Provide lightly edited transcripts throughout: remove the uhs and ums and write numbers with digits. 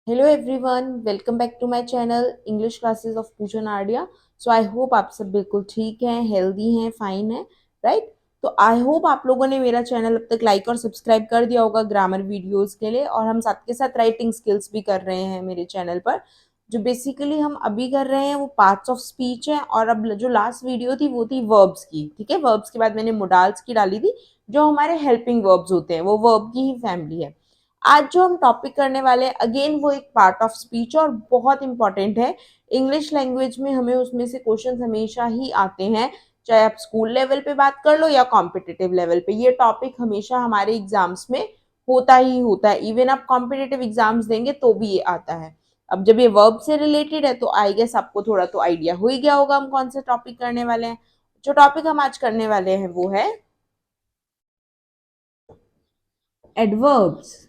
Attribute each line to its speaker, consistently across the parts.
Speaker 1: Hello everyone, welcome back to my channel English classes of Poojan Ardia. So I hope आप सब बिल्कुल ठीक हैं, हेल्दी हैं, फाइन हैं, राइट। तो आई होप आप लोगों ने मेरा चैनल अब तक लाइक और सब्सक्राइब कर दिया होगा ग्रामर वीडियोस के लिए। और हम साथ के साथ राइटिंग स्किल्स भी कर रहे हैं मेरे चैनल पर। जो बेसिकली हम अभी कर रहे हैं वो पार्ट्स ऑफ स्पीच है। और अब जो लास्ट वीडियो थी वो थी वर्ब्स की, ठीक है। वर्ब्स के बाद मैंने मोडाल्स की डाली थी, जो हमारे हेल्पिंग वर्ब्स होते हैं, वो वर्ब की ही फैमिली है। आज जो हम टॉपिक करने वाले हैं अगेन वो एक पार्ट ऑफ स्पीच और बहुत इंपॉर्टेंट है। इंग्लिश लैंग्वेज में हमें उसमें से क्वेश्चन हमेशा ही आते हैं, चाहे आप स्कूल लेवल पे बात कर लो या कॉम्पिटिटिव लेवल पे। ये टॉपिक हमेशा हमारे एग्जाम्स में होता ही होता है। इवन आप कॉम्पिटिटिव एग्जाम्स देंगे तो भी ये आता है। अब जब ये वर्ब से रिलेटेड है तो आई गेस आपको थोड़ा तो आइडिया हो ही गया होगा हम कौन सा टॉपिक करने वाले हैं। जो टॉपिक हम आज करने वाले हैं वो है एडवर्ब्स।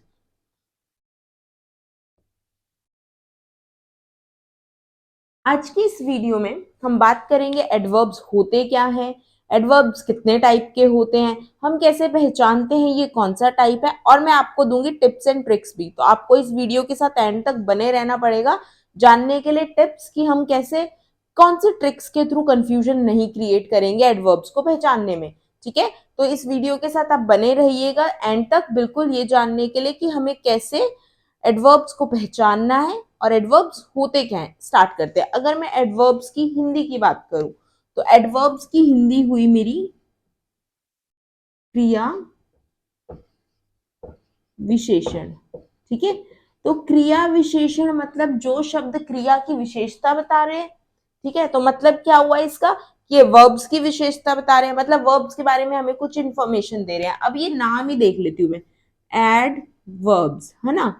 Speaker 1: आज की इस वीडियो में हम बात करेंगे एडवर्ब्स होते क्या हैं, एडवर्ब्स कितने टाइप के होते हैं, हम कैसे पहचानते हैं ये कौन सा टाइप है, और मैं आपको दूंगी टिप्स एंड ट्रिक्स भी। तो आपको इस वीडियो के साथ एंड तक बने रहना पड़ेगा जानने के लिए टिप्स कि हम कैसे, कौन से ट्रिक्स के थ्रू कंफ्यूजन नहीं क्रिएट करेंगे एडवर्ब्स को पहचानने में। ठीक है, तो इस वीडियो के साथ आप बने रहिएगा एंड तक, बिल्कुल ये जानने के लिए कि हमें कैसे एडवर्ब्स को पहचानना है और एडवर्ब्स होते क्या हैं। स्टार्ट करते हैं। अगर मैं एडवर्ब्स की हिंदी की बात करूं तो एडवर्ब्स की हिंदी हुई मेरी क्रिया विशेषण। ठीक है, तो क्रिया विशेषण मतलब जो शब्द क्रिया की विशेषता बता रहे हैं। ठीक है, तो मतलब क्या हुआ इसका, ये वर्ब्स की विशेषता बता रहे हैं, मतलब वर्ब्स के बारे में हमें कुछ इंफॉर्मेशन दे रहे हैं। अब ये नाम ही देख लेती हूँ मैं, एडवर्ब्स, है ना।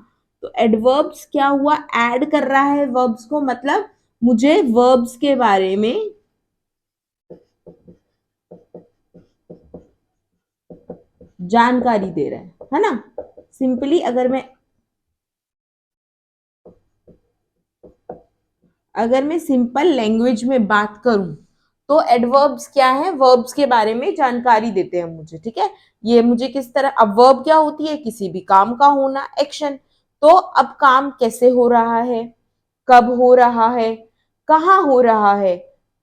Speaker 1: तो एडवर्ब्स क्या हुआ, ऐड कर रहा है वर्ब्स को, मतलब मुझे वर्ब्स के बारे में जानकारी दे रहा है ना। सिंपली अगर मैं सिंपल लैंग्वेज में बात करूं तो एडवर्ब्स क्या है, वर्ब्स के बारे में जानकारी देते हैं मुझे। ठीक है, ये मुझे किस तरह, अब वर्ब क्या होती है, किसी भी काम का होना, एक्शन। तो अब काम कैसे हो रहा है, कब हो रहा है, कहाँ हो रहा है,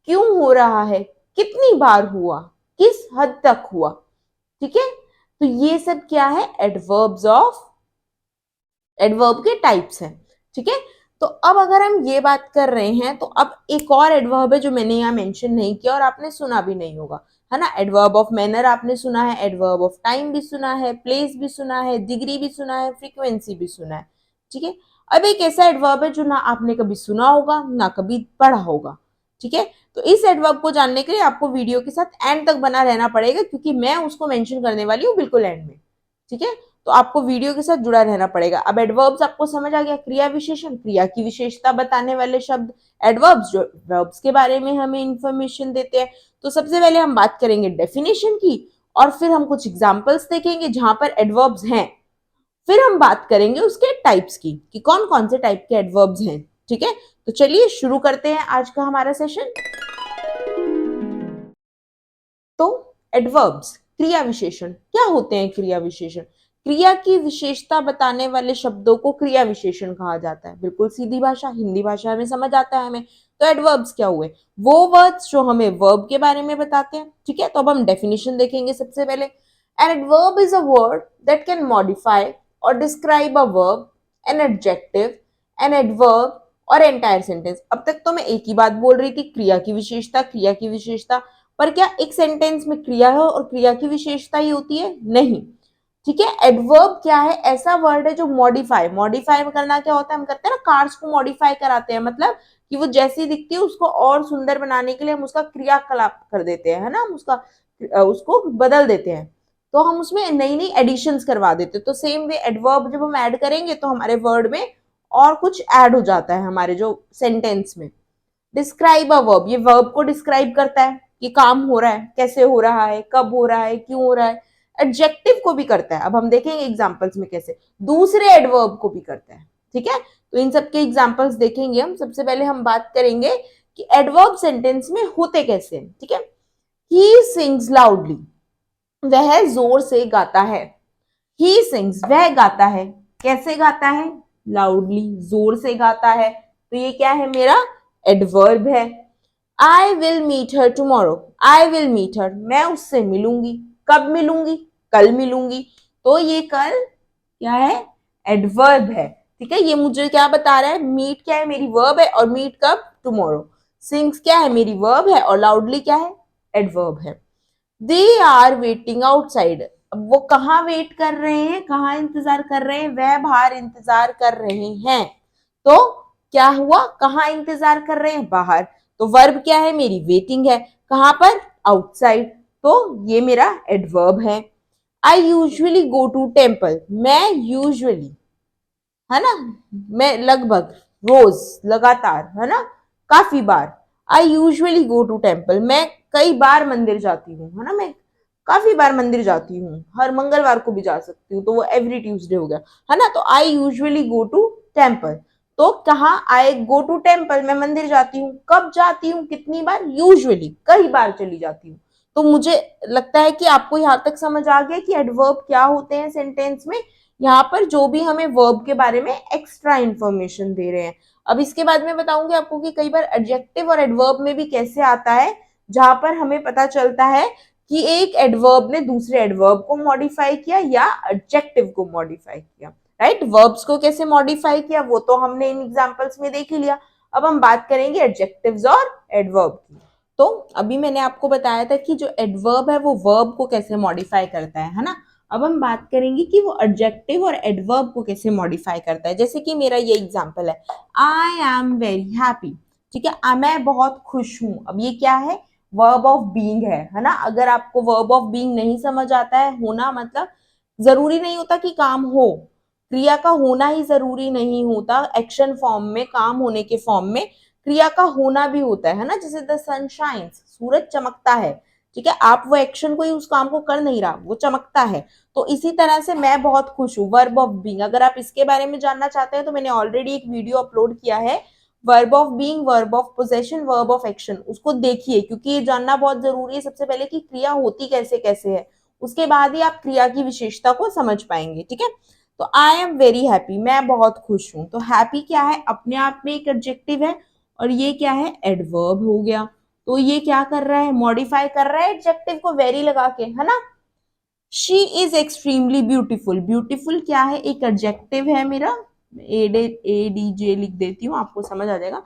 Speaker 1: क्यों हो रहा है, कितनी बार हुआ, किस हद तक हुआ। ठीक है, तो ये सब क्या है, एडवर्ब के टाइप्स हैं। ठीक है, तो अब अगर हम ये बात कर रहे हैं तो अब एक और एडवर्ब है जो मैंने यहाँ मेंशन नहीं किया और आपने सुना भी नहीं होगा, है ना। एडवर्ब ऑफ मैनर आपने सुना है, एडवर्ब ऑफ टाइम भी सुना है, प्लेस भी सुना है, डिग्री भी सुना है, फ्रीक्वेंसी भी सुना है। ठीक है, अब एक ऐसा एडवर्ब है जो ना आपने कभी सुना होगा ना कभी पढ़ा होगा। ठीक है, तो इस एडवर्ब को जानने के लिए आपको वीडियो के साथ एंड तक बना रहना पड़ेगा, क्योंकि मैं उसको मेंशन करने वाली हूँ बिल्कुल एंड में। ठीक है, तो आपको वीडियो के साथ जुड़ा रहना पड़ेगा। अब एडवर्ब्स आपको समझ आ गया, क्रिया विशेषण, क्रिया की विशेषता बताने वाले शब्द एडवर्ब्स, जो वर्ब्स के बारे में हमें इंफॉर्मेशन देते हैं। तो सबसे पहले हम बात करेंगे डेफिनेशन की, और फिर हम कुछ एग्जांपल्स देखेंगे जहां पर एडवर्ब्स हैं। फिर हम बात करेंगे उसके टाइप्स की कि कौन कौन से टाइप के एडवर्ब्स हैं। ठीक है, तो चलिए शुरू करते हैं आज का हमारा सेशन। तो एडवर्ब्स, क्रिया विशेषण क्या होते हैं। क्रिया विशेषण, क्रिया की विशेषता बताने वाले शब्दों को क्रिया विशेषण कहा जाता है। बिल्कुल सीधी भाषा, हिंदी भाषा में समझ आता है हमें। तो एडवर्ब्स क्या हुए, वो वर्ड्स जो हमें वर्ब के बारे में बताते हैं। ठीक है, तो अब हम डेफिनेशन देखेंगे सबसे पहले। An adverb is a word that can modify or describe a verb, an adjective, an adverb or entire sentence. अब तक तो मैं एक ही बात बोल रही थी, क्रिया की विशेषता, क्रिया की विशेषता। पर क्या एक सेंटेंस में क्रिया है और क्रिया की विशेषता ही होती है, नहीं। ठीक है, एडवर्ब क्या है, ऐसा वर्ड है जो मॉडिफाई, मॉडिफाई करना क्या होता है, हम करते हैं ना, कार्स को मॉडिफाई कराते हैं, मतलब कि वो जैसी दिखती है उसको और सुंदर बनाने के लिए हम उसका क्रियाकलाप कर देते हैं, है ना, हम उसको बदल देते हैं। तो हम उसमें नई नई एडिशंस करवा देते हैं। तो सेम वे एडवर्ब जब हम ऐड करेंगे तो हमारे वर्ड में और कुछ ऐड हो जाता है हमारे जो सेंटेंस में। डिस्क्राइब अ वर्ब, ये वर्ब को डिस्क्राइब करता है कि काम हो रहा है, कैसे हो रहा है, कब हो रहा है, क्यों हो रहा है। एडजेक्टिव को भी करता है, अब हम देखेंगे एग्जांपल्स में कैसे। दूसरे एडवर्ब को भी करता है। ठीक है, तो इन सब के एग्जांपल्स देखेंगे हम। सबसे पहले हम बात करेंगे कि एडवर्ब सेंटेंस में होते कैसे हैं। ठीक है, ही सिंग्स लाउडली, वह जोर से गाता है। ही सिंग्स, वह गाता है, कैसे गाता है, लाउडली, जोर से गाता है, तो ये क्या है मेरा एडवर्ब है। I will meet her tomorrow, I will meet her, मैं उससे मिलूंगी, कब मिलूंगी, कल मिलूंगी, तो ये कल क्या है एडवर्ब है। ठीक है, ये मुझे क्या बता रहा है, मीट क्या है मेरी वर्ब है और मीट कब, टुमारो। सिंग्स क्या है मेरी वर्ब है और लाउडली क्या है एडवर्ब है। दे आर वेटिंग आउटसाइड, अब वो कहाँ वेट कर रहे हैं, कहाँ इंतजार कर रहे हैं, वह बाहर इंतजार कर रहे हैं। तो क्या हुआ, कहाँ इंतजार कर रहे हैं, बाहर, तो वर्ब क्या है मेरी वेटिंग है, कहाँ पर, आउटसाइड, तो ये मेरा एडवर्ब है। I usually go to temple, मैं यूजुअली, है ना, मैं लगभग, रोज, लगातार, है ना, काफी बार, I usually go to temple, मैं कई बार मंदिर जाती हूँ, है ना, मैं काफी बार मंदिर जाती हूँ, हर मंगलवार को भी जा सकती हूँ, तो वो एवरी ट्यूसडे हो गया, है ना, तो I usually go to temple, तो कहा आई गो टू टेम्पल, मैं मंदिर जाती हूँ, कब जाती हूँ, कितनी बार, यूजुअली, कई बार चली जाती हूँ। तो मुझे लगता है कि आपको यहां तक समझ आ गया कि एडवर्ब क्या होते हैं सेंटेंस में। यहाँ पर जो भी हमें वर्ब के बारे में एक्स्ट्रा इंफॉर्मेशन दे रहे हैं। अब इसके बाद में बताऊंगी आपको कि कई बार एडजेक्टिव और एडवर्ब में भी कैसे आता है, जहां पर हमें पता चलता है कि एक एडवर्ब ने दूसरे एडवर्ब को मॉडिफाई किया या एडजेक्टिव को मॉडिफाई किया। राइट, वर्ब्स को कैसे मॉडिफाई किया वो तो हमने इन एग्जांपल्स में देख ही लिया। अब हम बात करेंगे एडजेक्टिव्स और एडवर्ब की। तो अभी मैंने आपको बताया था कि जो एडवर्ब है वो वर्ब को कैसे मॉडिफाई करता है ना। अब हम बात करेंगे कि वो एडजेक्टिव और एडवर्ब को कैसे मॉडिफाई करता है। जैसे कि मेरा ये एग्जांपल है, आई एम वेरी हैप्पी, ठीक है, मैं बहुत खुश हूं। अब ये क्या है, वर्ब ऑफ बीइंग है ना। अगर आपको वर्ब ऑफ बीइंग नहीं समझ आता है, होना मतलब जरूरी नहीं होता कि काम हो, क्रिया का होना ही जरूरी नहीं होता, एक्शन फॉर्म में, काम होने के फॉर्म में क्रिया का होना भी होता है ना। जैसे द सन शाइन्स, सूरज चमकता है, ठीक है, आप वो एक्शन को ही उस काम को कर नहीं रहा, वो चमकता है। तो इसी तरह से मैं बहुत खुश हूँ, वर्ब ऑफ बीइंग। अगर आप इसके बारे में जानना चाहते हैं तो मैंने ऑलरेडी एक वीडियो अपलोड किया है, verb of being, verb of possession, verb of action, उसको देखिए, क्योंकि ये जानना बहुत जरूरी है सबसे पहले कि क्रिया होती कैसे कैसे है, उसके बाद ही आप क्रिया की विशेषता को समझ पाएंगे। ठीक है, तो आई एम वेरी हैप्पी, मैं बहुत खुश हूं। तो हैप्पी क्या है, अपने आप में एक एडजेक्टिव है, और ये क्या है, एडवर्ब हो गया। तो ये क्या कर रहा है, मॉडिफाई कर रहा है एडजेक्टिव को वेरी लगा के, है ना। She is extremely beautiful, beautiful क्या है, एक एडजेक्टिव है मेरा, ADJ लिख देती हूँ, आपको समझ आ जाएगा।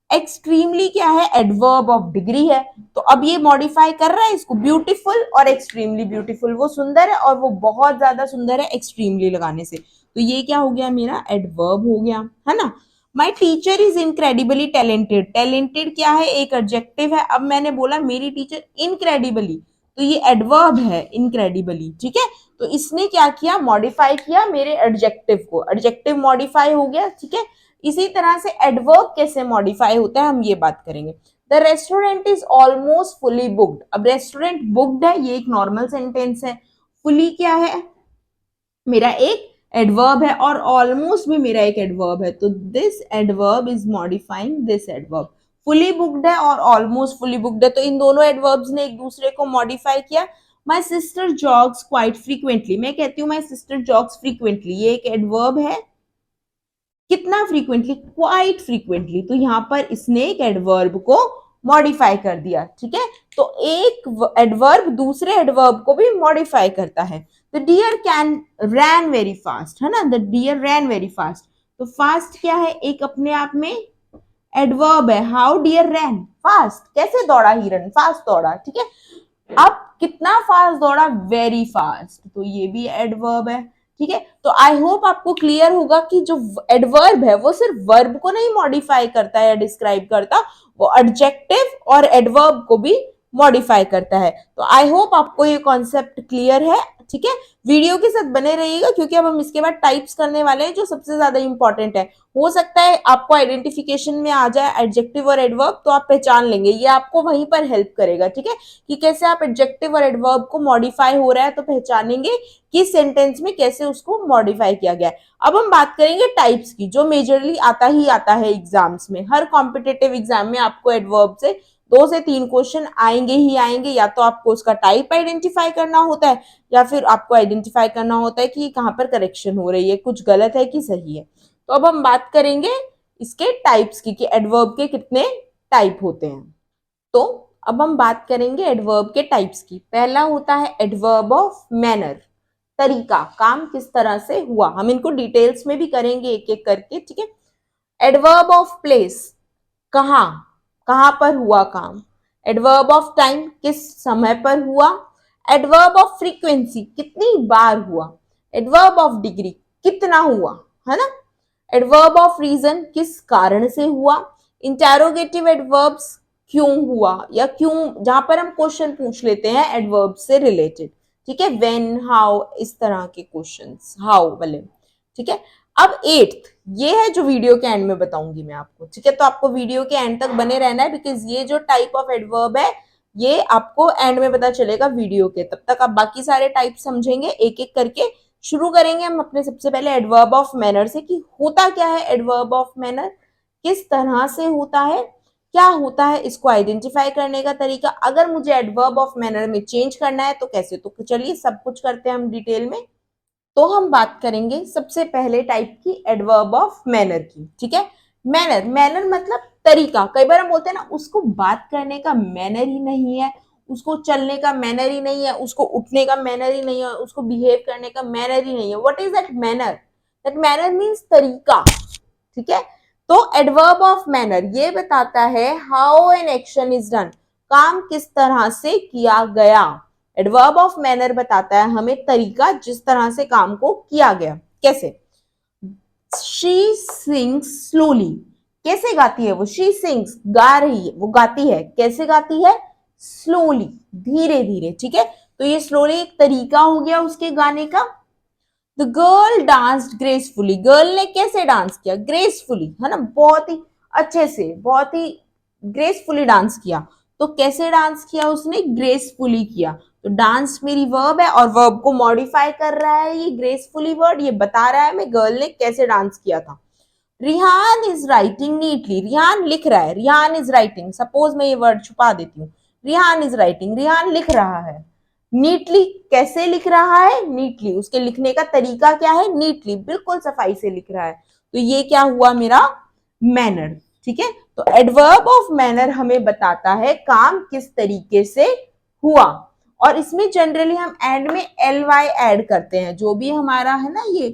Speaker 1: एक्सट्रीमली क्या है, एडवर्ब ऑफ डिग्री है। तो अब ये मॉडिफाई कर रहा है इसको, ब्यूटीफुल और एक्सट्रीमली ब्यूटीफुल, वो सुंदर है और वो बहुत ज्यादा सुंदर है एक्सट्रीमली लगाने से, तो ये क्या हो गया मेरा, एडवर्ब हो गया, है ना। My teacher is incredibly talented, talented क्या है, एक एडजेक्टिव है। अब मैंने बोला मेरी टीचर इनक्रेडिबली, तो ये एडवर्ब है इनक्रेडिबली, ठीक है। तो इसने क्या किया, मॉडिफाई किया मेरे एडजेक्टिव को, एडजेक्टिव मॉडिफाई हो गया, ठीक है। इसी तरह से एडवर्ब कैसे मॉडिफाई होता है हम ये बात करेंगे। The restaurant is almost fully booked, अब रेस्टोरेंट बुक्ड है, ये एक नॉर्मल सेंटेंस है। फुली क्या है, मेरा एक एडवर्ब है, और ऑलमोस्ट भी मेरा एक एडवर्ब है, तो this adverb is modifying this adverb. Fully booked है और ऑलमोस्ट फुली बुक्ड है, तो इन दोनों एडवर्ब्स ने एक दूसरे को मॉडिफाई किया। माई सिस्टर जॉग्स क्वाइट फ्रीक्वेंटली, मैं कहती हूँ माई सिस्टर जॉग्स फ्रीक्वेंटली, ये एक एडवर्ब है, कितना फ्रीक्वेंटली, क्वाइट फ्रीक्वेंटली, तो यहां पर इसने एक एडवर्ब को मॉडिफाई कर दिया, ठीक है। तो एक एडवर्ब दूसरे एडवर्ब को भी मॉडिफाई करता है। The deer can ran very fast, है ना, the deer ran very fast, तो फास्ट क्या है, एक अपने आप में एडवर्ब है। हाउ डियर रैन फास्ट, कैसे दौड़ा हिरन, फास्ट दौड़ा, ठीक है। अब कितना फास्ट दौड़ा, वेरी फास्ट, तो ये भी एडवर्ब है, ठीक है। तो आई होप आपको क्लियर होगा कि जो एडवर्ब है वो सिर्फ वर्ब को नहीं मॉडिफाई करता है या डिस्क्राइब करता, वो एडजेक्टिव और एडवर्ब को भी मॉडिफाई करता है। तो आई होप आपको ये कॉन्सेप्ट क्लियर है, ठीक है। वीडियो के साथ बने रहिएगा, क्योंकि अब हम इसके बाद टाइप्स करने वाले हैं जो सबसे ज्यादा इंपॉर्टेंट है। हो सकता है आपको आइडेंटिफिकेशन में आ जाए एडजेक्टिव और एडवर्ब, तो आप पहचान लेंगे, ये आपको वहीं पर हेल्प करेगा, ठीक है, कि कैसे आप एडजेक्टिव और एडवर्ब को मॉडिफाई हो रहा है तो पहचानेंगे कि सेंटेंस में कैसे उसको मॉडिफाई किया गया है। अब हम बात करेंगे टाइप्स की, जो मेजरली आता ही आता है एग्जाम्स में, हर कॉम्पिटेटिव एग्जाम में आपको एडवर्ब से 2 से 3 क्वेश्चन आएंगे ही आएंगे। या तो आपको उसका टाइप आइडेंटिफाई करना होता है, या फिर आपको आइडेंटिफाई करना होता है कि कहाँ पर करेक्शन हो रही है, कुछ गलत है कि सही है। तो अब हम बात करेंगे इसके टाइप्स की कि एडवर्ब के कितने टाइप होते हैं। तो अब हम बात करेंगे एडवर्ब के टाइप्स की। पहला होता है एडवर्ब ऑफ मैनर, तरीका, काम किस तरह से हुआ। हम इनको डिटेल्स में भी करेंगे एक एक करके, ठीक है। एडवर्ब ऑफ प्लेस, कहाँ, कहाँ पर हुआ काम। एडवर्ब ऑफ टाइम, किस समय पर हुआ। एडवर्ब ऑफ फ्रीक्वेंसी, कितनी बार हुआ। एडवर्ब ऑफ डिग्री, कितना हुआ, है ना। एडवर्ब ऑफ रीजन, किस कारण से हुआ। इंटेरोगेटिव एडवर्ब्स, क्यों हुआ या क्यों, जहां पर हम क्वेश्चन पूछ लेते हैं एडवर्ब से रिलेटेड, ठीक है। व्हेन, हाउ, इस तरह के क्वेश्चंस, हाउ वाले, ठीक है। अब एट्थ, ये है जो वीडियो के एंड में बताऊंगी मैं आपको, ठीक है। तो आपको वीडियो के एंड तक बने रहना है, बिकॉज ये जो टाइप ऑफ एडवर्ब है ये आपको एंड में पता चलेगा वीडियो के। तब तक आप बाकी सारे टाइप समझेंगे एक एक करके। शुरू करेंगे हम अपने सबसे पहले एडवर्ब ऑफ मैनर से कि होता क्या है एडवर्ब ऑफ मैनर, किस तरह से होता है, क्या होता है, इसको आइडेंटिफाई करने का तरीका। अगर मुझे एडवर्ब ऑफ मैनर में चेंज करना है तो कैसे, तो चलिए सब कुछ करते हैं हम डिटेल में। तो हम बात करेंगे सबसे पहले टाइप की एडवर्ब ऑफ मैनर की, ठीक है। मैनर, मैनर मतलब तरीका। कई बार हम बोलते हैं ना उसको बात करने का मैनर ही नहीं है, उसको चलने का मैनर ही नहीं है, उसको उठने का मैनर ही नहीं है, उसको बिहेव करने का मैनर ही नहीं है। What is that manner, that manner means तरीका, ठीक है। तो एडवर्ब ऑफ मैनर ये बताता है how an action is done, काम किस तरह से किया गया। एडवर्ब ऑफ मैनर बताता है हमें तरीका जिस तरह से काम को किया गया। कैसे, शी सिंग्स स्लोली, कैसे गाती है वो, शी सिंग्स, गा रही है, वो गाती है, कैसे गाती है, स्लोली, धीरे धीरे, ठीक है। तो ये स्लोली एक तरीका हो गया उसके गाने का। The girl danced gracefully, girl ने कैसे डांस किया, ग्रेसफुली, है ना, बहुत ही अच्छे से, बहुत ही ग्रेसफुली डांस किया। तो कैसे डांस किया उसने, ग्रेसफुली किया। तो डांस मेरी वर्ब है और वर्ब को मॉडिफाई कर रहा है ये ग्रेसफुली वर्ड, ये बता रहा है मैं गर्ल ने कैसे डांस किया था। Rihan is writing neatly, Rihan लिख रहा है, रिहान इज राइटिंग, सपोज मैं ये वर्ड छुपा देती हूँ, रिहान इज राइटिंग, रिहान लिख रहा है। नीटली, कैसे लिख रहा है, नीटली, उसके लिखने का तरीका क्या है, नीटली, बिल्कुल सफाई से लिख रहा है। तो ये क्या हुआ मेरा मैनर, ठीक है। तो एडवर्ब ऑफ मैनर हमें बताता है काम किस तरीके से हुआ। और इसमें जनरली हम एंड में एल वाई एड करते हैं, जो भी हमारा है ना ये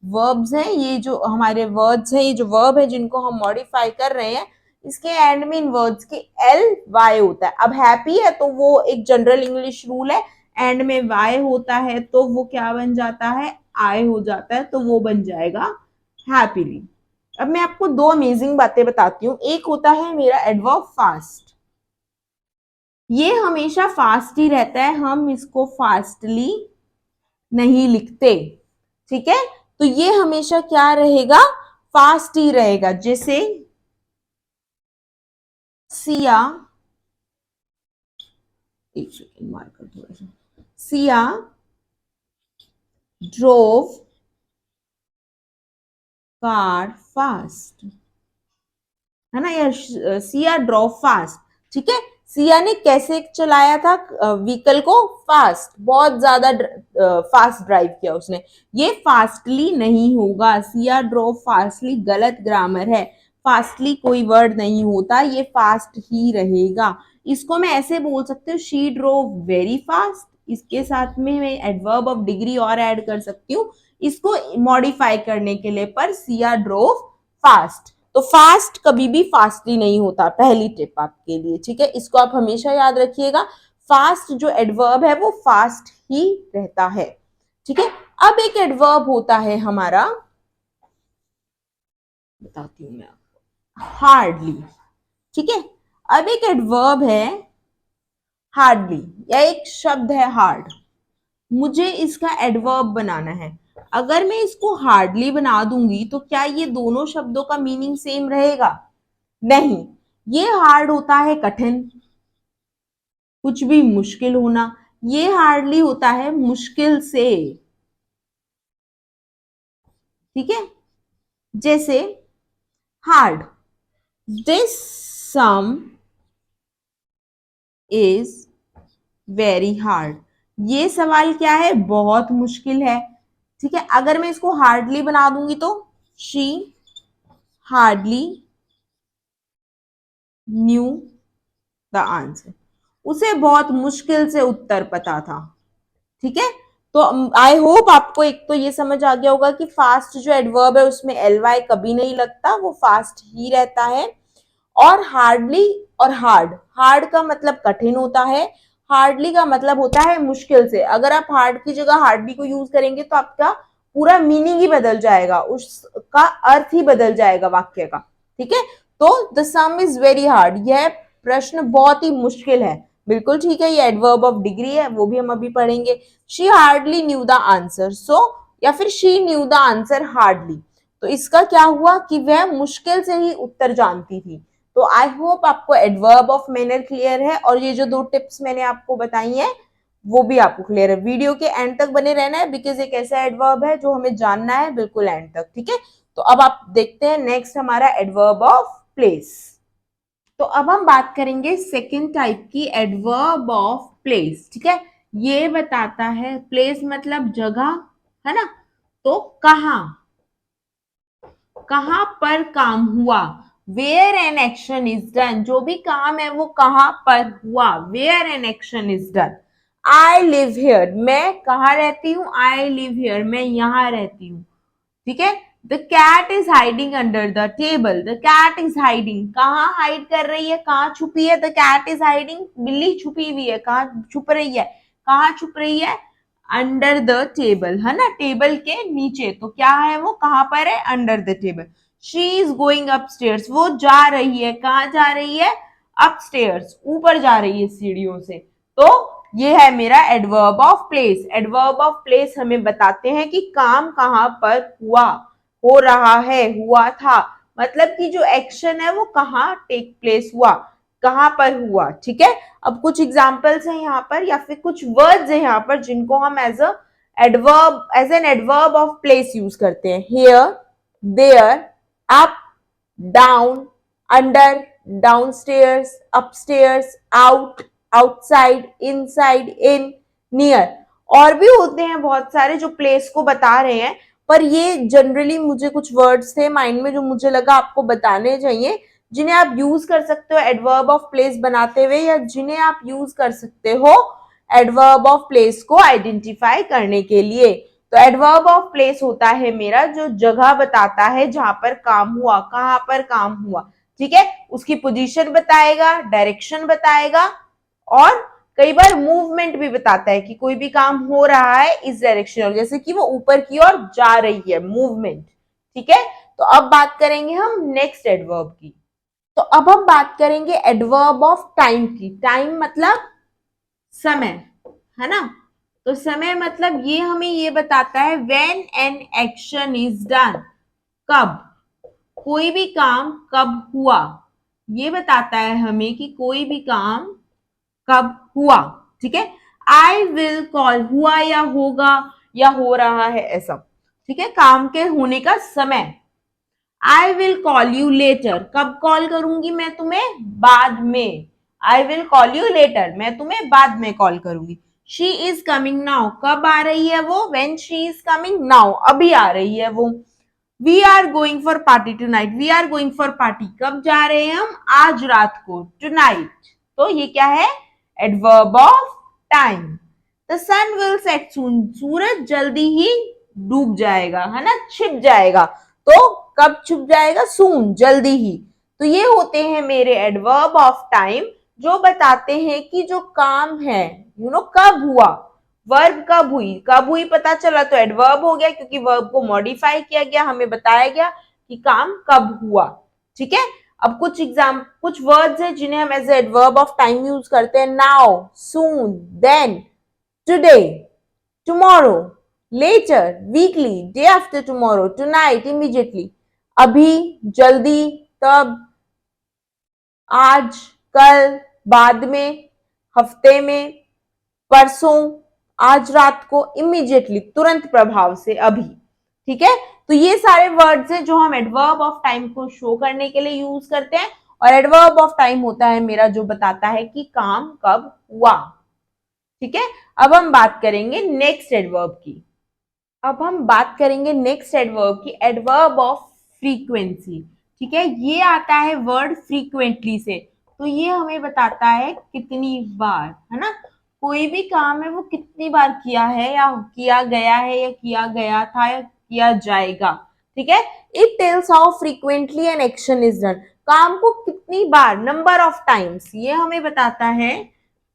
Speaker 1: वर्ब्स हैं, ये जो हमारे वर्ड्स हैं, ये जो वर्ब है जिनको हम मॉडिफाई कर रहे हैं, इसके एंड में इन वर्ड्स के एल वाई होता है। अब हैप्पी है तो वो एक जनरल इंग्लिश रूल है, एंड में वाई होता है तो वो क्या बन जाता है, आई हो जाता है, तो वो बन जाएगा हैप्पीली। अब मैं आपको दो अमेजिंग बातें बताती हूँ। एक होता है मेरा एडवर्ब फास्ट, ये हमेशा फास्ट ही रहता है, हम इसको फास्टली नहीं लिखते, ठीक है। तो ये हमेशा क्या रहेगा, फास्ट ही रहेगा। जैसे सिया, एक सेकेंड मार्कर थोड़ा सा, सिया ड्रोव कार फास्ट, है ना, या सिया ड्रोव फास्ट, ठीक है। सिया ने कैसे चलाया था व्हीकल को, फास्ट, बहुत ज्यादा फास्ट ड्राइव किया उसने। ये फास्टली नहीं होगा, सिया ड्रोव फास्टली गलत ग्रामर है, फास्टली कोई वर्ड नहीं होता, ये फास्ट ही रहेगा। इसको मैं ऐसे बोल सकती हूँ, शी ड्रोव वेरी फास्ट, इसके साथ में मैं एडवर्ब ऑफ डिग्री और ऐड कर सकती हूँ इसको मॉडिफाई करने के लिए, पर सिया ड्रोव फास्ट। तो फास्ट कभी भी फास्टली नहीं होता, पहली टिप आपके लिए, ठीक है। इसको आप हमेशा याद रखिएगा, फास्ट जो एडवर्ब है वो फास्ट ही रहता है, ठीक है। अब एक एडवर्ब होता है हमारा, बताती हूं मैं आपको, हार्डली, ठीक है। अब एक एडवर्ब है हार्डली, या एक शब्द है हार्ड, मुझे इसका एडवर्ब बनाना है। अगर मैं इसको हार्डली बना दूंगी तो क्या ये दोनों शब्दों का मीनिंग सेम रहेगा, नहीं। ये हार्ड होता है कठिन, कुछ भी मुश्किल होना, ये हार्डली होता है मुश्किल से, ठीक है। जैसे hard, this some is very hard, ये सवाल क्या है, बहुत मुश्किल है, ठीक है। अगर मैं इसको हार्डली बना दूंगी तो she hardly knew the answer, उसे बहुत मुश्किल से उत्तर पता था। ठीक है, तो आई होप आपको एक तो ये समझ आ गया होगा कि फास्ट जो एडवर्ब है उसमें एल वाई कभी नहीं लगता, वो फास्ट ही रहता है। और हार्डली और हार्ड, हार्ड का मतलब कठिन होता है, हार्डली का मतलब होता है मुश्किल से। अगर आप हार्ड की जगह हार्डली को यूज करेंगे तो आपका पूरा मीनिंग ही बदल जाएगा, उसका अर्थ ही बदल जाएगा वाक्य का। ठीक है, तो the some is very hard, यह प्रश्न बहुत ही मुश्किल है। बिल्कुल ठीक है, ये एडवर्ब ऑफ डिग्री है, वो भी हम अभी पढ़ेंगे। She hardly knew the answer, so या फिर she knew the answer hardly, तो इसका क्या हुआ कि वह मुश्किल से ही उत्तर जानती थी। तो आई होप आपको एडवर्ब ऑफ मैनर क्लियर है, और ये जो दो टिप्स मैंने आपको बताई हैं वो भी आपको क्लियर है। वीडियो के एंड तक बने रहना है, बिकॉज एक ऐसा एडवर्ब है जो हमें जानना है बिल्कुल एंड तक। ठीक है, तो अब आप देखते हैं नेक्स्ट हमारा एडवर्ब ऑफ प्लेस। तो अब हम बात करेंगे सेकेंड टाइप की, एडवर्ब ऑफ प्लेस। ठीक है, ये बताता है, प्लेस मतलब जगह, है ना, तो कहाँ, कहां पर काम हुआ, where an action is done, जो भी काम है वो कहां पर हुआ, where an action is done. I live here, मैं कहाँ रहती हूँ, आई लिव हियर, मैं यहाँ रहती हूँ। ठीक है, the cat is hiding under the table, the cat is hiding, कहाँ हाइड कर रही है, कहाँ छुपी है, द कैट इज हाइडिंग, बिल्ली छुपी हुई है, कहाँ छुप रही है, कहाँ छुप रही है, अंडर द टेबल, है ना, टेबल के नीचे। तो क्या है वो, कहां पर है, under the table. She is going upstairs, वो जा रही है, कहाँ जा रही है, अपस्टेयर्स, ऊपर जा रही है सीढ़ियों से। तो ये है मेरा adverb of place. Adverb of place हमें बताते हैं कि काम कहाँ पर हुआ, हो रहा है, हुआ था, मतलब कि जो एक्शन है वो कहाँ टेक प्लेस हुआ, कहाँ पर हुआ। ठीक है, अब कुछ एग्जांपल्स हैं यहाँ पर, या फिर कुछ वर्ड्स हैं यहाँ पर जिनको हम as a adverb, as an adverb of place use करते हैं। Here, there, up, down, under, downstairs, upstairs, out, outside, inside, in, near. और भी होते हैं बहुत सारे जो प्लेस को बता रहे हैं, पर ये जनरली मुझे कुछ वर्ड्स थे माइंड में जो मुझे लगा आपको बताने चाहिए, जिन्हें आप यूज कर सकते हो एडवर्ब ऑफ प्लेस बनाते हुए, या जिन्हें आप यूज कर सकते हो एडवर्ब ऑफ प्लेस को आइडेंटिफाई करने के लिए। तो एडवर्ब ऑफ प्लेस होता है मेरा जो जगह बताता है जहां पर काम हुआ, कहां पर काम हुआ। ठीक है, उसकी पोजीशन बताएगा, डायरेक्शन बताएगा, और कई बार मूवमेंट भी बताता है कि कोई भी काम हो रहा है इस डायरेक्शन में, जैसे कि वो ऊपर की ओर जा रही है, मूवमेंट। ठीक है, तो अब बात करेंगे हम नेक्स्ट एडवर्ब की। तो अब हम बात करेंगे एडवर्ब ऑफ टाइम की। टाइम मतलब समय, है ना, तो समय मतलब ये हमें ये बताता है when an action is done, कब कोई भी काम कब हुआ, ये बताता है हमें कि कोई भी काम कब हुआ। ठीक है, आई विल कॉल, हुआ या होगा या हो रहा है ऐसा। ठीक है, काम के होने का समय। I will call you later, कब कॉल करूंगी मैं तुम्हें, बाद में। I will call you later, मैं तुम्हें बाद में कॉल करूंगी। शी इज कमिंग नाउ, कब आ रही है वो, when she is coming now, अभी आ रही है वो। We are going for party tonight, we are going for party, कब जा रहे हैं हम, आज रात को, टू नाइट। तो ये क्या है, adverb of time. The sun will set soon, सूरज जल्दी ही डूब जाएगा, है ना, छिप जाएगा। तो कब छुप जाएगा, सून, जल्दी ही। तो ये होते हैं मेरे एडवर्ब ऑफ टाइम, जो बताते हैं कि जो काम है कब हुआ, वर्ब कब हुई पता चला तो एडवर्ब हो गया, क्योंकि वर्ब को मॉडिफाई किया गया, हमें बताया गया कि काम कब हुआ। ठीक है, अब कुछ वर्ड्स हैं जिन्हें हम as adverb of time use करते हैं। Now, soon, then, today, tomorrow, later, weekly, day after tomorrow, tonight, immediately, अभी, जल्दी, तब, आज, कल, बाद में, हफ्ते में, परसों, आज रात को, इमीडिएटली, तुरंत प्रभाव से, अभी। ठीक है, तो ये सारे वर्ड्स हैं जो हम एडवर्ब ऑफ टाइम को शो करने के लिए यूज करते हैं, और एडवर्ब ऑफ टाइम होता है मेरा जो बताता है कि काम कब हुआ। ठीक है, अब हम बात करेंगे नेक्स्ट एडवर्ब की। अब हम बात करेंगे नेक्स्ट एडवर्ब की, एडवर्ब ऑफ फ्रीक्वेंसी। ठीक है, ये आता है वर्ड फ्रीक्वेंटली से, तो ये हमें बताता है कितनी बार, है ना, कोई भी काम है वो कितनी बार किया है या किया गया है या किया गया था या किया जाएगा। ठीक है, it tells how frequently N action is done, काम को कितनी बार, नंबर ऑफ टाइम्स, ये हमें बताता है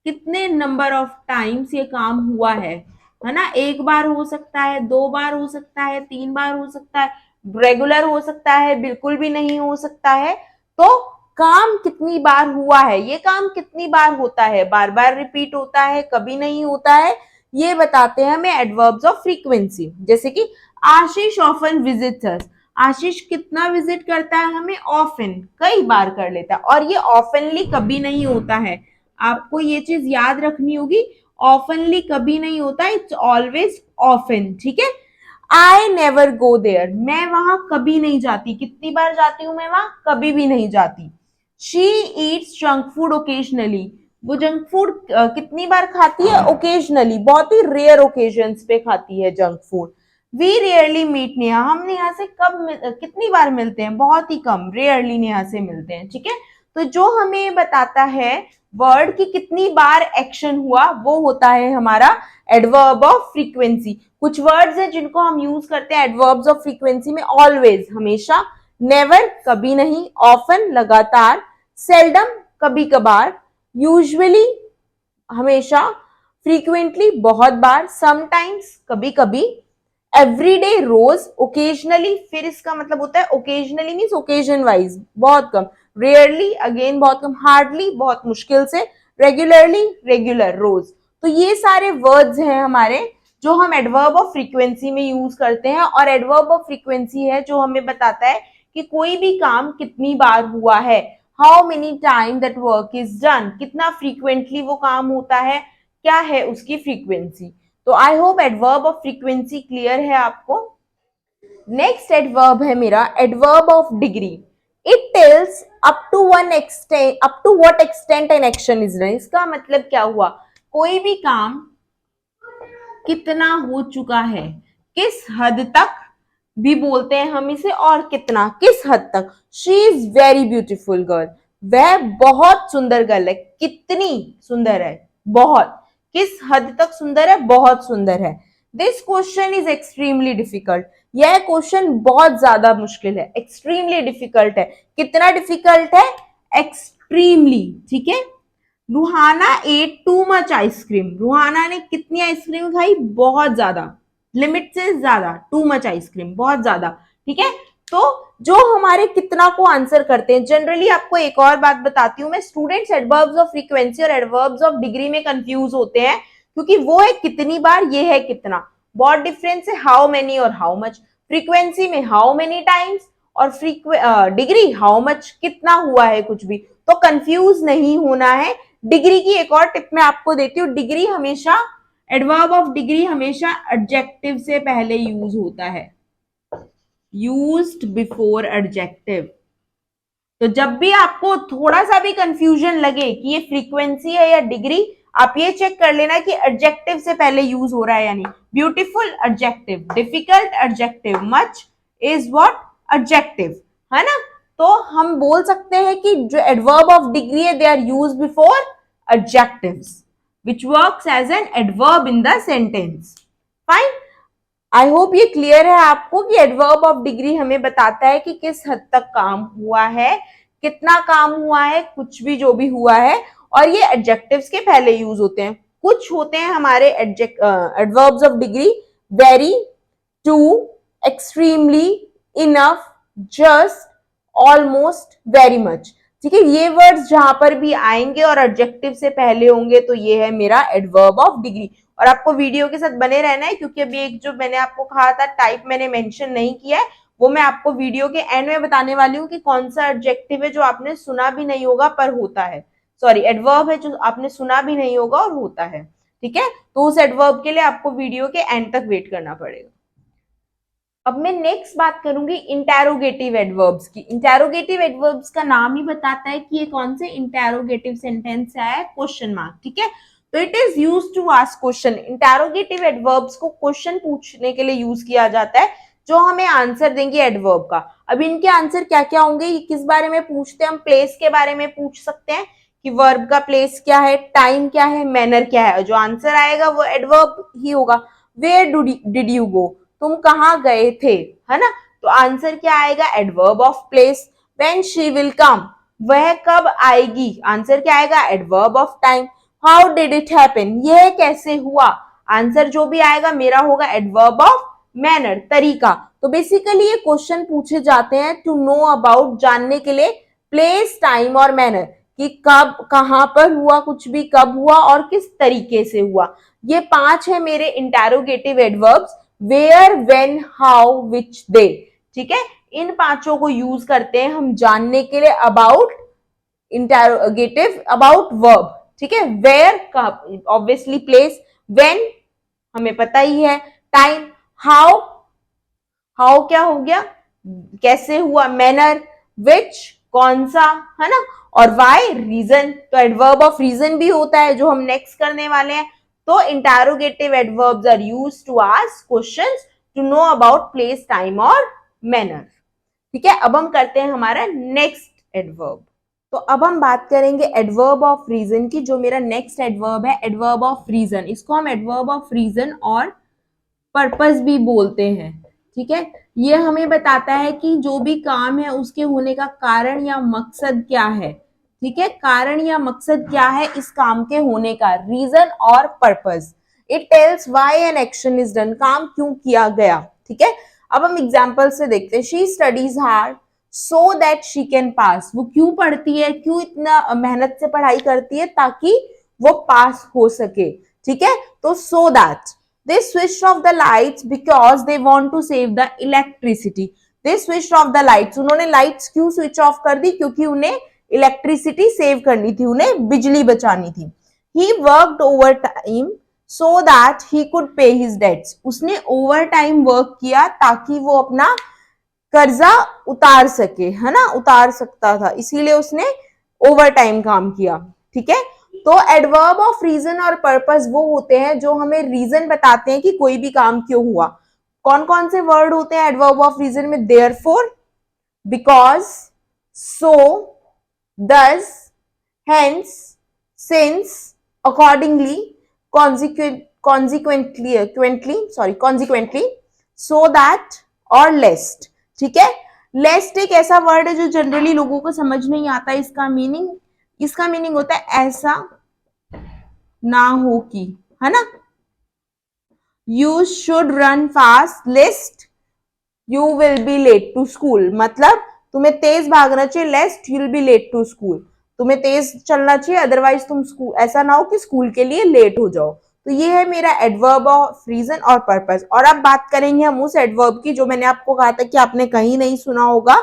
Speaker 1: कितने नंबर ऑफ टाइम्स ये काम हुआ है ना, एक बार हो सकता है, दो बार हो सकता है, तीन बार हो सकता है, रेगुलर हो सकता है, बिल्कुल भी नहीं हो सकता है। तो काम कितनी बार हुआ है, ये काम कितनी बार होता है, बार बार रिपीट होता है, कभी नहीं होता है, ये बताते हैं हमें एडवर्ब्स ऑफ फ्रीक्वेंसी। जैसे कि आशीष ऑफन विजिट्स अस, आशीष कितना विजिट करता है हमें, ऑफन, कई बार कर लेता है, और ये ऑफनली कभी नहीं होता है, आपको ये चीज याद रखनी होगी, ऑफनली कभी नहीं होता, इट्स ऑलवेज ऑफन। ठीक है, आई नेवर गो देयर, मैं वहां कभी नहीं जाती, कितनी बार जाती हूं मैं वहां, कभी भी नहीं जाती। She Yeats junk food occasionally, वो जंक फूड कितनी बार खाती है, ओकेजनली, बहुत ही रेयर ओकेजन्स पे खाती है junk food. We rarely meet Neha, हम नेहा से कितनी बार मिलते हैं, बहुत ही कम, रेयरली नेहा से मिलते हैं। ठीक है, तो जो हमें बताता है वर्ड की कितनी बार एक्शन हुआ, वो होता है हमारा एडवर्ब ऑफ फ्रीक्वेंसी। कुछ वर्ड्स हैं जिनको हम यूज करते हैं एडवर्ब्स ऑफ फ्रीक्वेंसी में, ऑलवेज, हमेशा, नेवर, कभी नहीं, ऑफन, लगातार, सेल्डम, कभी कभार, यूजुअली, हमेशा, फ्रीक्वेंटली, बहुत बार, समटाइम्स, कभी कभी, एवरीडे, रोज, ओकेजनली, फिर इसका मतलब होता है ओकेजनली मीन्स ओकेजन वाइज, बहुत कम, रेयरली, अगेन बहुत कम, हार्डली, बहुत मुश्किल से, रेगुलरली, रेगुलर, रोज। तो ये सारे वर्ड्स हैं हमारे जो हम एडवर्ब ऑफ फ्रीक्वेंसी में यूज करते हैं, और एडवर्ब ऑफ फ्रीक्वेंसी है जो हमें बताता है कि कोई भी काम कितनी बार हुआ है, how many time that work is done, कितना फ्रीक्वेंटली वो काम होता है, क्या है उसकी फ्रीक्वेंसी। तो I hope adverb of frequency clear है आपको। नेक्स्ट एडवर्ब है मेरा adverb of degree, it tells up to one extent, up to what extent an action is done, इसका मतलब क्या हुआ, कोई भी काम कितना हो चुका है, किस हद तक भी बोलते हैं हम इसे, और कितना, किस हद तक। She is very beautiful girl, वह बहुत सुंदर गर्ल है, कितनी सुंदर है, बहुत, किस हद तक सुंदर है, बहुत सुंदर है। This question is extremely difficult, यह क्वेश्चन बहुत ज्यादा मुश्किल है, एक्सट्रीमली डिफिकल्ट है, कितना डिफिकल्ट है, एक्सट्रीमली। ठीक है, Ruhana ate too much ice cream, Ruhana ने कितनी आइसक्रीम खाई, बहुत ज्यादा, लिमिट से ज्यादा, टू मच आइसक्रीम, बहुत ज्यादा। ठीक है, तो जो हमारे कितना को आंसर करते हैं, जनरली आपको एक और बात बताती हूं मैं, स्टूडेंट्स एडवर्ब्स ऑफ फ्रीक्वेंसी और एडवर्ब्स ऑफ डिग्री में कंफ्यूज होते हैं, क्योंकि वो है कितनी बार, ये है कितना, बहुत डिफरेंस है हाउ मेनी और हाउ मच। फ्रीक्वेंसी में हाउ मेनी टाइम्स, और डिग्री हाउ मच, कितना हुआ है कुछ भी, तो कंफ्यूज नहीं होना है। डिग्री की एक और टिप मैं आपको देती हूँ, डिग्री हमेशा, एडवर्ब ऑफ डिग्री हमेशा एडजेक्टिव से पहले यूज होता है, यूज्ड बिफोर एडजेक्टिव। तो जब भी आपको थोड़ा सा भी कंफ्यूजन लगे कि ये फ्रीक्वेंसी है या डिग्री, आप ये चेक कर लेना कि एडजेक्टिव से पहले यूज हो रहा है, यानी beautiful adjective, difficult adjective, much is what adjective, है ना। तो हम बोल सकते हैं कि जो एडवर्ब ऑफ डिग्री है, they are use before adjectives which works as an adverb in the sentence. Fine. I hope ये क्लियर है आपको कि एडवर्ब ऑफ डिग्री हमें बताता है कि किस हद तक काम हुआ है, कितना काम हुआ है, कुछ भी जो भी हुआ है, और ये एडजेक्टिव्स के पहले यूज होते हैं। कुछ होते हैं हमारे adverbs of degree, very, too, extremely, enough, just, almost, very much. ठीक है, ये वर्ड्स जहां पर भी आएंगे और एडजेक्टिव से पहले होंगे तो ये है मेरा एडवर्ब ऑफ डिग्री। और आपको वीडियो के साथ बने रहना है, क्योंकि अभी एक जो मैंने आपको कहा था टाइप मैंने मेंशन नहीं किया है, वो मैं आपको वीडियो के एंड में बताने वाली हूँ कि कौन सा एडजेक्टिव है जो आपने सुना भी नहीं होगा पर होता है, सॉरी एडवर्ब है जो आपने सुना भी नहीं होगा और होता है। ठीक है, तो उस एडवर्ब के लिए आपको वीडियो के एंड तक वेट करना पड़ेगा। अब मैं नेक्स्ट बात करूंगी इंटेरोगेटिव एडवर्ब्स की। इंटेरोगेटिव एडवर्ब्स का नाम ही बताता है कि ये कौन से इंटेरोगेटिव सेंटेंस है, क्वेश्चन मार्क। ठीक है, तो it is use to ask question. Interrogative adverbs को क्वेश्चन पूछने के लिए यूज किया जाता है, जो हमें आंसर देंगे एडवर्ब का। अब इनके आंसर क्या क्या होंगे, ये किस बारे में पूछते हैं, हम प्लेस के बारे में पूछ सकते हैं कि वर्ब का प्लेस क्या है, टाइम क्या है, मैनर क्या है, जो आंसर आएगा वो एडवर्ब ही होगा। वेयर डिड यू गो, तुम कहाँ गए थे, है ना, तो आंसर क्या आएगा, adverb of place. When she will come, वह कब आएगी, आंसर क्या आएगा, adverb of time. How did it happen, यह कैसे हुआ, आंसर जो भी आएगा मेरा होगा एडवर्ब ऑफ मैनर, तरीका। तो बेसिकली ये क्वेश्चन पूछे जाते हैं टू नो अबाउट, जानने के लिए, प्लेस, टाइम और मैनर, कि कब, कहां पर हुआ, कुछ भी कब हुआ और किस तरीके से हुआ। ये 5 है मेरे interrogative adverbs, where, when, how, which, they. ठीक है, इन पांचों को यूज करते हैं हम जानने के लिए अबाउट, इंटेरोगेटिव अबाउट वर्ब। ठीक है, वेयर ऑब्वियसली प्लेस, व्हेन हमें पता ही है, टाइम, हाउ, हाउ क्या हो गया, कैसे हुआ, मैनर, विच कौन सा, है ना, और वाई रीजन। तो एडवर्ब ऑफ रीजन भी होता है जो हम नेक्स्ट करने वाले हैं। तो interrogative adverbs are used to ask questions to know about place, time और मैनर। ठीक है, अब हम करते हैं हमारा नेक्स्ट एडवर्ब। तो अब हम बात करेंगे एडवर्ब ऑफ रीजन की। जो मेरा नेक्स्ट एडवर्ब है, एडवर्ब ऑफ रीजन, इसको हम एडवर्ब ऑफ रीजन और पर्पस भी बोलते हैं। ठीक है, ये हमें बताता है कि जो भी काम है उसके होने का कारण या मकसद क्या है। ठीक है, कारण या मकसद क्या है इस काम के होने का, रीजन और purpose. It tells why N action is done, काम क्यों किया गया। ठीक है, अब हम एग्जाम्पल से देखते हैं। She studies hard so that she can pass, वो क्यों पढ़ती है, क्यों इतना मेहनत से पढ़ाई करती है, ताकि वो पास हो सके। ठीक है, तो so that, they switched off the lights because they want to save the electricity. they switched off the lights, उन्होंने लाइट्स क्यों स्विच ऑफ कर दी, क्योंकि उन्हें इलेक्ट्रिसिटी सेव करनी थी, उन्हें बिजली बचानी थी। he worked overtime so that he could pay his debts, उसने ओवर टाइम वर्क किया ताकि वो अपना कर्जा उतार सके, है ना, उतार सकता था, इसीलिए उसने ओवर टाइम काम किया। ठीक है, तो एडवर्ब ऑफ रीजन और पर्पस वो होते हैं जो हमें रीजन बताते हैं कि कोई भी काम क्यों हुआ। कौन कौन से वर्ड होते हैं एडवर्ब ऑफ रीजन में, देयरफॉर, बिकॉज, सो, दस, hence, since, accordingly, consequently, so that और लेस्ट। ठीक है, लेस्ट एक ऐसा वर्ड है जो जनरली लोगों को समझ नहीं आता इसका मीनिंग होता है ऐसा ना हो कि, है ना, you should run fast lest you will be late to school, मतलब तुम्हें तेज भागना चाहिए, lest you will be late to school, तुम्हें तेज चलना चाहिए, अदरवाइज तुम स्कूल, ऐसा ना हो कि स्कूल के लिए लेट हो जाओ। तो ये है मेरा एडवर्ब ऑफ रीजन और पर्पस। और अब बात करेंगे हम उस एडवर्ब की जो मैंने आपको कहा था कि आपने कहीं नहीं सुना होगा,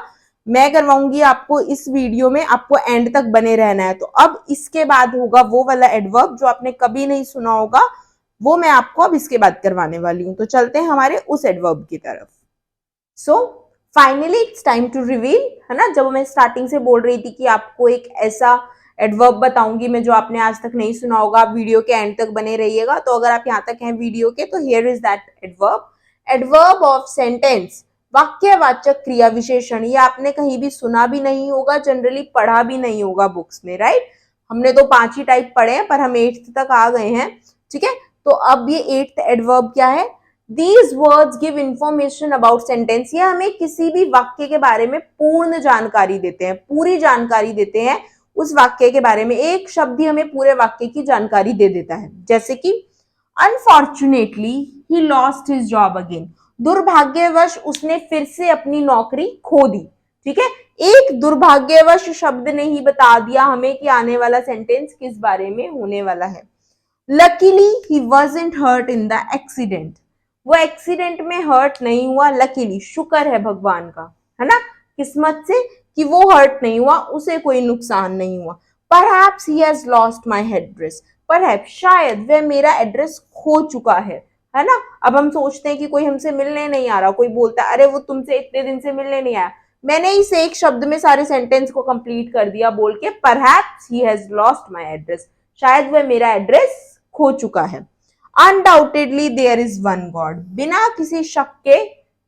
Speaker 1: मैं करवाऊंगी आपको इस वीडियो में, आपको एंड तक बने रहना है। तो अब इसके बाद होगा वो वाला एडवर्ब जो आपने कभी नहीं सुना होगा, वो मैं आपको अब इसके बाद करवाने वाली हूं। तो चलते हैं हमारे उस एडवर्ब की तरफ। So finally it's time to reveal, है ना, जब मैं स्टार्टिंग से बोल रही थी कि आपको एक ऐसा एडवर्ब बताऊंगी मैं जो आपने आज तक नहीं सुना होगा, आप वीडियो के एंड तक बने रहिएगा। तो अगर आप यहाँ तक हैं वीडियो के, तो here is that adverb, adverb of sentence, वाक्यवाचक क्रिया विशेषण। ये आपने कहीं भी सुना भी नहीं होगा, जनरली पढ़ा भी नहीं होगा बुक्स में, राइट। हमने तो 5 ही टाइप पढ़े हैं, पर हम 8th तक आ गए हैं। ठीक है, तो अब ये 8th एडवर्ब क्या है, These words give information about sentence, ये हमें किसी भी वाक्य के बारे में पूर्ण जानकारी देते हैं, पूरी जानकारी देते हैं उस वाक्य के बारे में। एक शब्द ही हमें पूरे वाक्य की जानकारी दे देता है। जैसे कि unfortunately he lost his job again, दुर्भाग्यवश उसने फिर से अपनी नौकरी खो दी। ठीक है, एक दुर्भाग्यवश शब्द ने ही बता दिया हमें कि आने वाला सेंटेंस किस बारे में होने वाला है। Luckily he wasn't hurt in the accident, वो एक्सीडेंट में हर्ट नहीं हुआ, लकीली, शुक्र है भगवान का, है ना, किस्मत से कि वो हर्ट नहीं हुआ, उसे कोई नुकसान नहीं हुआ। Perhaps he has lost my address, perhaps शायद वह मेरा एड्रेस खो चुका है ना। अब हम सोचते हैं कि कोई हमसे मिलने नहीं आ रहा, कोई बोलता है अरे वो तुमसे इतने दिन से मिलने नहीं आया, मैंने इस एक शब्द में सारे सेंटेंस को कंप्लीट कर दिया बोल के, perhaps he has lost my address, शायद वह मेरा एड्रेस खो चुका है। Undoubtedly there is one god, बिना किसी शक के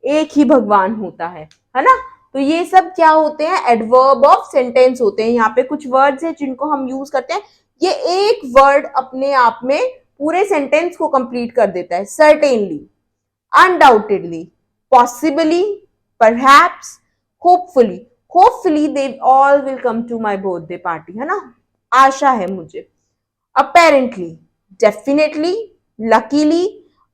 Speaker 1: एक ही भगवान होता है ना। तो ये सब क्या होते हैं, एडवर्ब ऑफ सेंटेंस होते हैं। यहाँ पे कुछ वर्ड्स हैं जिनको हम यूज करते हैं। ये एक वर्ड अपने आप में पूरे सेंटेंस को कंप्लीट कर देता है। Certainly, undoubtedly, possibly, perhaps, hopefully. Hopefully they all will come to my birthday party, है ना, आशा है मुझे। apparently, definitely, luckily,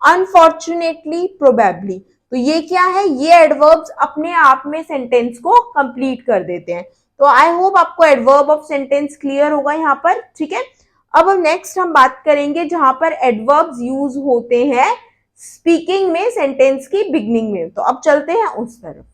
Speaker 1: unfortunately, probably। तो ये क्या है, ये एडवर्ब्स अपने आप में सेंटेंस को कंप्लीट कर देते हैं। तो आई होप आपको एडवर्ब ऑफ सेंटेंस क्लियर होगा यहाँ पर, ठीक है। अब नेक्स्ट हम बात करेंगे जहां पर एडवर्ब्स यूज होते हैं स्पीकिंग में, सेंटेंस की बिगनिंग में। तो अब चलते हैं उस तरफ।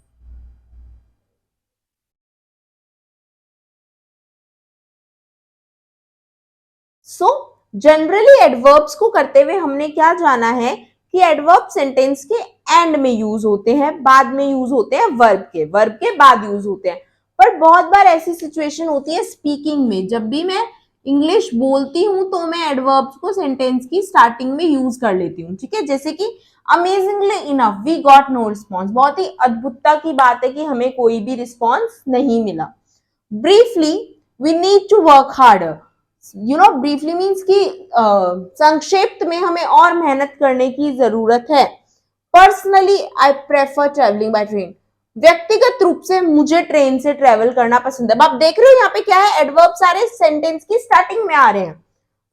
Speaker 1: सो जनरली एडवर्ब्स को करते हुए हमने क्या जाना है कि एडवर्ब सेंटेंस के एंड में यूज होते हैं, बाद में यूज होते हैं, वर्ब के बाद यूज होते हैं। पर बहुत बार ऐसी सिचुएशन होती है स्पीकिंग में, जब भी मैं इंग्लिश बोलती हूं तो मैं एडवर्ब्स को सेंटेंस की स्टार्टिंग में यूज कर लेती हूँ, ठीक है। जैसे कि amazingly enough we got no response, बहुत ही अद्भुतता की बात है कि हमें कोई भी रिस्पॉन्स नहीं मिला। Briefly we need to work harder, you know, briefly means कि संक्षिप्त में हमें और मेहनत करने की जरूरत है। Personally I prefer travelling by train, व्यक्तिगत रूप से मुझे ट्रेन से ट्रेवल करना पसंद है। अब आप देख रहे हो यहाँ पे क्या है, एडवर्ब सारे सेंटेंस की स्टार्टिंग में आ रहे हैं।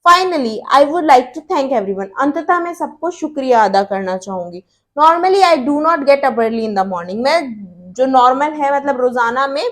Speaker 1: Finally I would like to thank everyone, अंततः मैं सबको शुक्रिया अदा करना चाहूंगी। Normally I do not get up early in the morning, मैं जो नॉर्मल है मतलब रोजाना में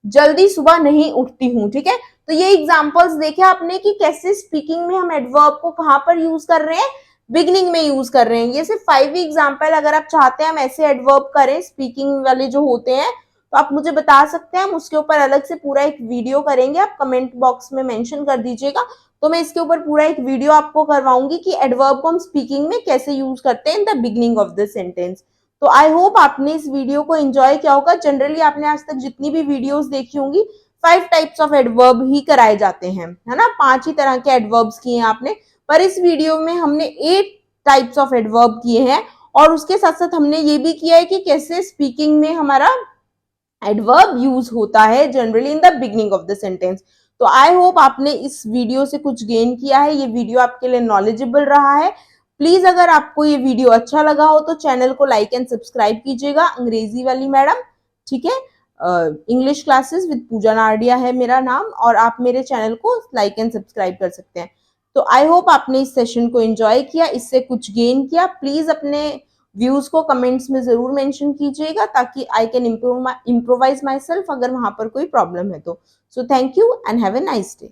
Speaker 1: जल्दी सुबह नहीं उठती हूँ, ठीक है। तो ये एग्जांपल्स देखे आपने कि कैसे स्पीकिंग में हम एडवर्ब को कहां पर यूज कर रहे हैं, बिगनिंग में यूज कर रहे हैं। ये सिर्फ 5 एग्जांपल, अगर आप चाहते हैं हम ऐसे एडवर्ब करें स्पीकिंग वाले जो होते हैं तो आप मुझे बता सकते हैं, हम उसके ऊपर अलग से पूरा एक वीडियो करेंगे। आप कमेंट बॉक्स में मेंशन कर दीजिएगा, तो मैं इसके ऊपर पूरा एक वीडियो आपको करवाऊंगी कि एडवर्ब को हम स्पीकिंग में कैसे यूज करते हैं in the beginning of the sentence. तो आई होप आपने इस वीडियो को एंजॉय किया होगा। जनरली आपने आज तक जितनी भी वीडियोस देखी होंगी 5 टाइप्स ऑफ एडवर्ब ही कराए जाते हैं, है ना, 5 ही तरह के एडवर्ब्स किए हैं आपने। पर इस वीडियो में हमने 8 टाइप्स ऑफ एडवर्ब किए हैं, और उसके साथ साथ हमने ये भी किया है कि कैसे स्पीकिंग में हमारा एडवर्ब यूज होता है generally in the beginning of the sentence. तो आई होप आपने इस वीडियो से कुछ गेन किया है, ये वीडियो आपके लिए नॉलेजेबल रहा है। प्लीज अगर आपको ये वीडियो अच्छा लगा हो तो चैनल को लाइक एंड सब्सक्राइब कीजिएगा। अंग्रेजी वाली मैडम, ठीक है, इंग्लिश क्लासेस विद पूजा नारडिया है मेरा नाम, और आप मेरे चैनल को लाइक एंड सब्सक्राइब कर सकते हैं। तो आई होप आपने इस सेशन को एंजॉय किया, इससे कुछ गेन किया। प्लीज अपने व्यूज को कमेंट्स में जरूर मेंशन कीजिएगा ताकि I can improvise my self अगर वहां पर कोई प्रॉब्लम है तो। So thank you and have a nice day.